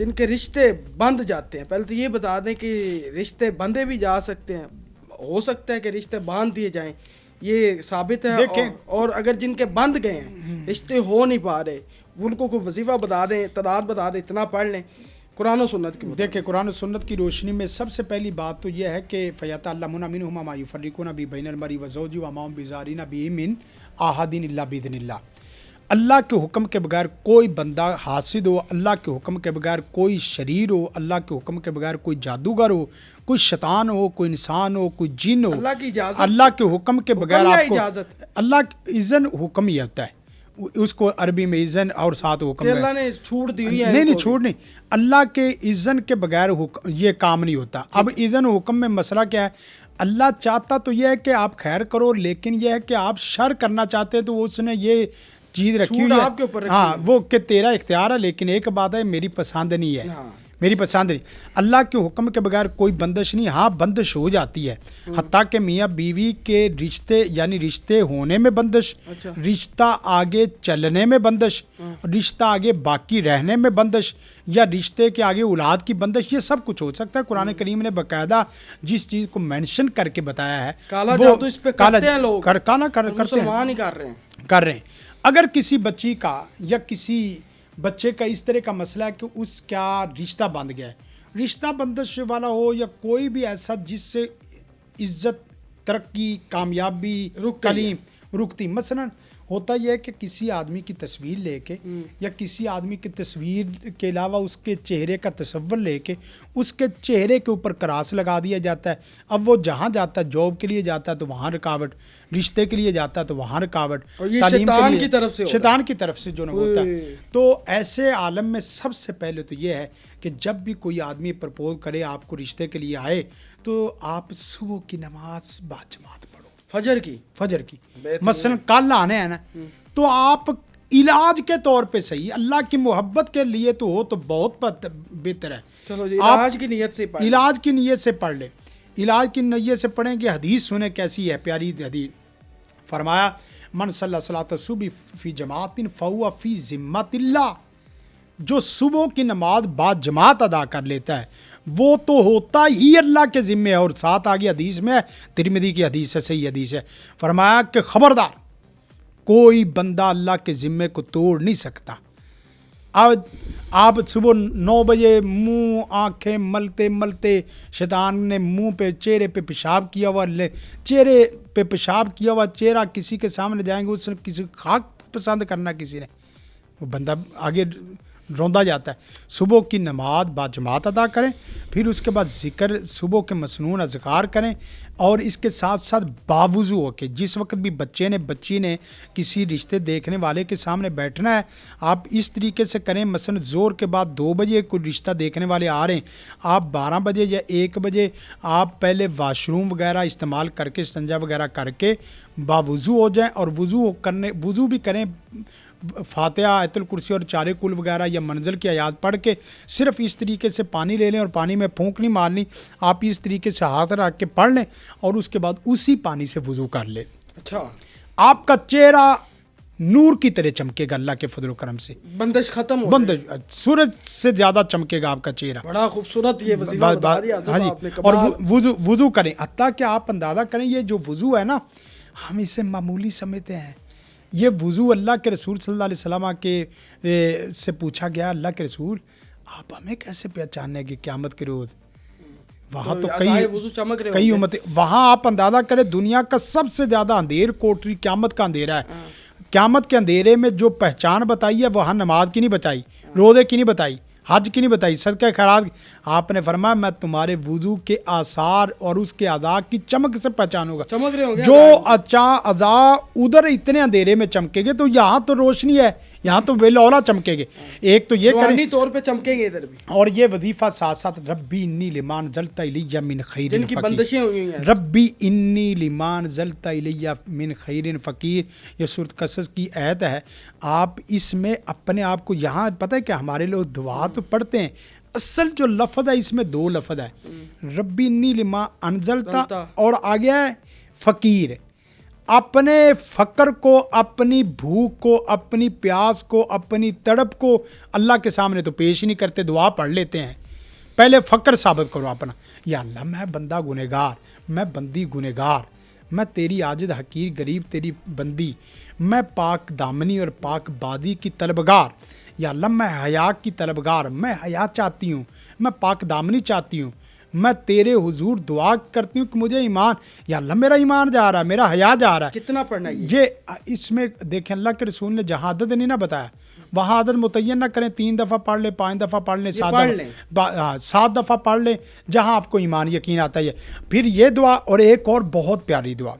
جن کے رشتے بند جاتے ہیں، پہلے تو یہ بتا دیں کہ رشتے بندے بھی جا سکتے ہیں، ہو سکتا ہے کہ رشتے باندھ دیے جائیں، یہ ثابت ہے؟ اور اگر جن کے بند گئے ہیں، رشتے ہو نہیں پا رہے، ان کو کوئی وظیفہ بتا دیں، تعداد بتا دیں، اتنا پڑھ لیں قرآن و سنت کی. دیکھیں قرآن و سنت کی روشنی میں سب سے پہلی بات تو یہ ہے کہ فَيَتَعَلَّمُونَ مِنْهُمَا مَا يُفَرِّقُونَ بِهِ بَيْنَ الْمَرْءِ وَزَوْجِهِ وَمَا هُمْ بِضَارِّينَ بِهِ مِنْ أَحَدٍ إِلَّا بِإِذْنِ اللَّهِ. اللہ کے حکم کے بغیر کوئی بندہ حاسد ہو، اللہ کے حکم کے بغیر کوئی شریر ہو، اللہ کے حکم کے بغیر کوئی جادوگر ہو، کوئی شیطان ہو، کوئی انسان ہو، کوئی جن ہو، اللہ کی اجازت، اللہ کے حکم کے بغیر آپ کو اجازت، اللہ اذن حکم ہی ہوتا ہے، اس کو عربی میں اذن اور ساتھ حکم ہے. اللہ نے چھوٹ دی ہوئی ہے. نہیں چھوٹ نہیں، اللہ کے اذن کے بغیر یہ کام نہیں ہوتا. اب اذن حکم میں مسئلہ کیا ہے؟ اللہ چاہتا تو یہ ہے کہ آپ خیر کرو، لیکن یہ ہے کہ آپ شر کرنا چاہتے تو اس نے یہ چیز رکھی ہوئی ہے، ہاں وہ کہ تیرا اختیار ہے، لیکن ایک بات ہے میری پسند نہیں ہے، میری پسند نہیں. اللہ کے حکم کے بغیر کوئی بندش نہیں. ہاں بندش ہو جاتی ہے، حتیٰ کہ میاں بیوی کے رشتے یعنی رشتے ہونے میں بندش، رشتہ آگے چلنے میں بندش، رشتہ آگے باقی رہنے میں بندش، یا رشتے کے آگے اولاد کی بندش، یہ سب کچھ ہو سکتا ہے. قرآن کریم نے باقاعدہ جس چیز کو مینشن کر کے بتایا ہے کالا جادو اس پہ کرتے ہیں لوگ، مسلمان ہی کر رہے ہیں. اگر کسی بچی کا یا کسی بچے کا اس طرح کا مسئلہ ہے کہ اس کا رشتہ بند گیا ہے، رشتہ بندش والا ہو یا کوئی بھی ایسا جس سے عزت، ترقی، کامیابی، تعلیم رکتی، مثلا ہوتا یہ ہے کہ کسی آدمی کی تصویر لے کے یا کسی آدمی کی تصویر کے علاوہ اس کے چہرے کا تصور لے کے اس کے چہرے کے اوپر کراس لگا دیا جاتا ہے. اب وہ جہاں جاتا ہے، جاب کے لیے جاتا ہے تو وہاں رکاوٹ، رشتے کے لیے جاتا ہے تو وہاں رکاوٹ، تعلیم کے لیے شیطان کی طرف سے جو نہ ہوتا ہے. تو ایسے عالم میں سب سے پہلے تو یہ ہے کہ جب بھی کوئی آدمی پرپوز کرے، آپ کو رشتے کے لیے آئے، تو آپ صبح کی نماز باجماعت پڑھو، فجر کی مثلا کل آنے ہیں نا، تو آپ علاج کے طور پہ صحیح، اللہ کی محبت کے لیے تو ہو تو بہت بہتر ہے. چلو جی، علاج کی نیت سے پڑھ لیں، علاج کی نیت سے پڑھیں کہ حدیث سنیں کیسی ہے، پیاری حدیث. فرمایا من صلی صلاۃ الصبح فی جماعت فہو فی ذمۃ اللہ، جو صبح کی نماز بعد جماعت ادا کر لیتا ہے وہ تو ہوتا ہی اللہ کے ذمے ہے. اور ساتھ آگے حدیث میں ترمذی کی حدیث ہے، صحیح حدیث ہے، فرمایا کہ خبردار کوئی بندہ اللہ کے ذمے کو توڑ نہیں سکتا. اب آپ صبح 9 بجے منہ آنکھیں ملتے ملتے شیطان نے منہ پہ چہرے پہ پیشاب کیا ہوا، چہرے پہ پیشاب کیا ہوا چہرہ کسی کے سامنے جائیں گے، اس نے کسی خاک پسند کرنا کسی نے، وہ بندہ آگے روندا جاتا ہے. صبح کی نماز باجماعت ادا کریں، پھر اس کے بعد ذکر صبح کے مسنون اذکار کریں، اور اس کے ساتھ ساتھ باوضو ہو کے جس وقت بھی بچی نے کسی رشتے دیکھنے والے کے سامنے بیٹھنا ہے، آپ اس طریقے سے کریں. مثلا زور کے بعد 2 بجے کوئی رشتہ دیکھنے والے آ رہے ہیں، آپ 12 بجے یا 1 بجے آپ پہلے واش روم وغیرہ استعمال کر کے استنجا وغیرہ کر کے باوضو ہو جائیں، اور وضو بھی کریں، فاتحہ، آیت الکرسی اور 4 کل وغیرہ یا منزل کی آیات پڑھ کے صرف اس طریقے سے پانی لے لیں، اور پانی میں پھونک نہیں مارنی، آپ اس طریقے سے ہاتھ رکھ کے پڑھ لیں، اور اس کے بعد اسی پانی سے وضو کر لیں. اچھا، آپ کا چہرہ نور کی طرح چمکے گا اللہ کے فضل و کرم سے، بندش ختم سورج سے زیادہ چمکے گا آپ کا چہرہ. بڑا خوبصورت یہ وظیفہ بتا دیا آپ نے. اور وضو کریں، حتیٰ کہ آپ اندازہ کریں یہ جو وضو ہے نا، ہم اسے معمولی سمجھتے ہیں. یہ وضو اللہ کے رسول صلی اللہ علیہ وسلم کے سے پوچھا گیا، اللہ کے رسول آپ ہمیں کیسے پہچانیں گے قیامت کے روز؟ وہاں تو کئی امتیں، وہاں آپ اندازہ کریں دنیا کا سب سے زیادہ اندھیر کوٹری قیامت کا اندھیرا ہے. قیامت کے اندھیرے میں جو پہچان بتائی ہے وہاں نماز کی نہیں بتائی، روزے کی نہیں بتائی، حج کی نہیں بتائی، صدقہ خیرات. آپ نے فرمایا میں تمہارے وضو کے آثار اور اس کے اعضاء کی چمک سے پہچانوں گا. چمک رہے ہوں گے جو اعضاء ادھر اتنے اندھیرے میں چمکیں گے تو یہاں تو روشنی ہے، یہاں تو ویلولا چمکیں گے. ایک تو یہ روحانی طور پہ چمکیں گے ادھر بھی. اور یہ وظیفہ ساتھ ساتھ ربی انی لمان زلت الیہ من خیر جن کی بندشیں ہوئی ہیں، ربی انی لمان زلت الیہ من خیر فقیر، یہ سورۃ قصص کی آیت ہے. آپ اس میں اپنے آپ کو، یہاں پتہ ہے کہ ہمارے لوگ دعا تو پڑھتے ہیں، اصل جو لفظ ہے اس میں 2 لفظ ہے، ربی انی لما انزلتا اور آگے ہے فقیر. اپنے فقر کو، اپنی بھوک کو، اپنی پیاس کو، اپنی تڑپ کو اللہ کے سامنے تو پیش ہی نہیں کرتے، دعا پڑھ لیتے ہیں. پہلے فقر ثابت کرو اپنا. یا اللہ میں بندہ گنہگار، میں بندی گنہگار، میں تیری عاجز حقیر غریب تیری بندی، میں پاک دامنی اور پاک بادی کی طلبگار. یا اللہ میں حیا کی طلبگار، میں حیا چاہتی ہوں، میں پاک دامنی چاہتی ہوں، میں تیرے حضور دعا کرتی ہوں کہ مجھے ایمان، یا اللہ میرا ایمان جا رہا ہے، میرا حیا جا رہا ہے. کتنا پڑھنا ہے یہ اس میں دیکھیں اللہ کے رسول نے جہاں عدد نہیں نہ بتایا، وہاں عدد متعین نہ کریں، 3 دفعہ پڑھ لیں، 5 دفعہ پڑھ لیں، 7 دفعہ پڑھ لیں، جہاں آپ کو ایمان یقین آتا ہے. پھر یہ دعا اور ایک اور بہت پیاری دعا،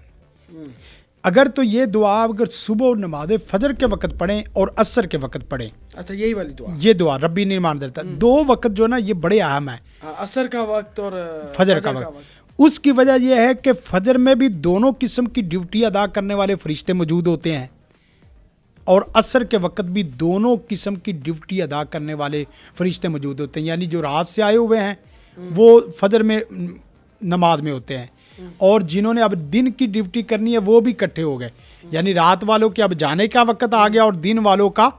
اگر تو یہ دعا اگر صبح نماز فجر کے وقت پڑھیں اور عصر کے وقت پڑھیں. اچھا یہی والی دعا، یہ دعا ربی نہیں مان دیتا. 2 وقت جو نا یہ بڑے اہم ہیں، عصر کا وقت اور فجر کا وقت. اس کی وجہ یہ ہے کہ فجر میں بھی دونوں قسم کی ڈیوٹی ادا کرنے والے فرشتے موجود ہوتے ہیں، اور عصر کے وقت بھی دونوں قسم کی ڈیوٹی ادا کرنے والے فرشتے موجود ہوتے ہیں. یعنی جو رات سے آئے ہوئے ہیں وہ فجر میں نماز میں ہوتے ہیں، اور جنہوں نے اب دن کی ڈیوٹی کرنی ہے وہ بھی اکٹھے ہو گئے. یعنی رات والوں کے اب جانے کا وقت آ گیا اور دن والوں کا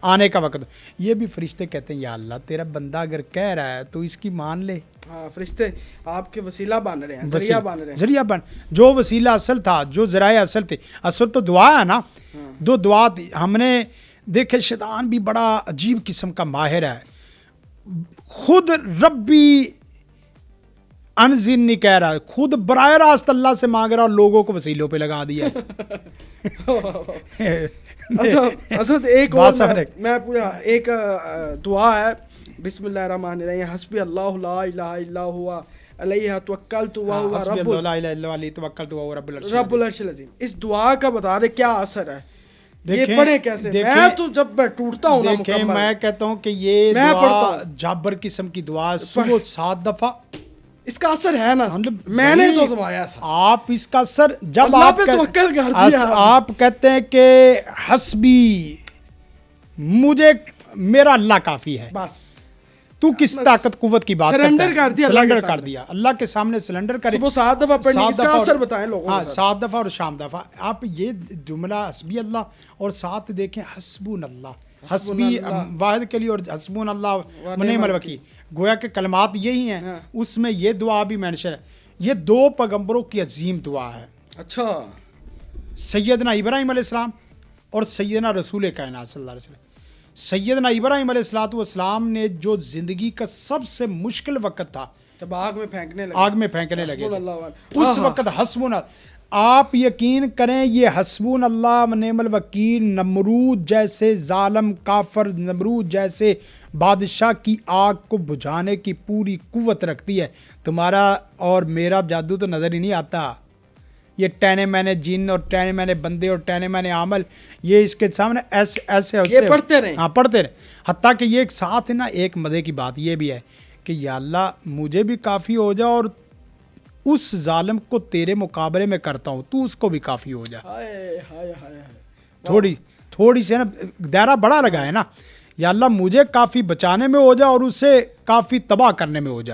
آنے کا وقت. یہ بھی فرشتے کہتے ہیں یا اللہ تیرا بندہ اگر کہہ رہا ہے تو اس کی مان لے. فرشتے آپ کے وسیلہ بن رہے ہیں، ذریعہ بن رہے ہیں. ذریعہ بن، جو وسیلہ اصل تھا، جو ذرائع اصل تھے، اصل تو دعا ہے نا. دو دعا ہم نے دیکھے. شیطان بھی بڑا عجیب قسم کا ماہر ہے، خود ربی انزل نہیں کہہ رہا، خود براہ راست اللہ سے مانگ رہا اور لوگوں کو وسیلوں پہ لگا دیا. اچھا ایک اور میں پورا ایک دعا ہے، بسم اللہ الرحمن الرحیم، حسبی اللہ لا الہ الا ہوا علیہ توکلت وہو رب العرش العظیم. اس دعا کا بتا رہے کیا اثر ہے، یہ پڑھیں کیسے؟ میں تو جب میں ٹوٹتا ہوں نا، میں کہتا ہوں کہ یہ دعا جابر قسم کی دعا، صبح 7 دفعہ. اس کا اثر ہے نا، میں نے تو سمایا تھا. آپ اس کا اثر جب آپ کہتے ہیں کہ حسبی، مجھے میرا اللہ کافی ہے، بس تو کس طاقت قوت کی بات کرتا ہے؟ سلنڈر کر دیا اللہ کے سامنے، سلنڈر کرے. صبح 7 دفعہ پڑھنے، اس کا اثر بتائیں لوگوں کو. ہاں 7 دفعہ اور شام دفعہ. آپ یہ جملہ حسبی اللہ اور ساتھ دیکھیں حسبون اللہ، حسبی واحد کے لیے اور حسبون اللہ ونعم الوکیل، گویا کہ کلمات یہی ہیں. اس میں یہ دعا بھی مینشن ہے. یہ 2 پیغمبروں کی عظیم دعا ہے. اچھا، سیدنا ابراہیم علیہ السلام اور سیدنا رسول کائنات صلی اللہ علیہ وسلم. سیدنا ابراہیم علیہ السلام نے جو زندگی کا سب سے مشکل وقت تھا، جب آگ میں پھینکنے لگے اس وقت حسبون، آپ یقین کریں یہ حسبون اللہ ونعم الوکیل نمرود جیسے ظالم کافر، نمرود جیسے بادشاہ کی آگ کو بجھانے کی پوری قوت رکھتی ہے. تمہارا اور میرا جادو تو نظر ہی نہیں آتا. یہ ٹینے مینے جن اور ٹینے مینے بندے اور ٹینے مینے عمل، یہ اس کے سامنے ایسے پڑھتے رہیں. ہاں پڑھتے رہیں. حتیٰ کہ یہ ایک ساتھ ہے نا، ایک مزے کی بات یہ بھی ہے کہ یا اللہ مجھے بھی کافی ہو جا، اور اس ظالم کو تیرے مقابلے میں کرتا ہوں، تو اس کو بھی کافی ہو جا. تھوڑی سی نا دائرہ بڑا لگا ہے نا. یا اللہ مجھے کافی بچانے میں ہو جا اور اسے کافی تباہ کرنے میں ہو جا.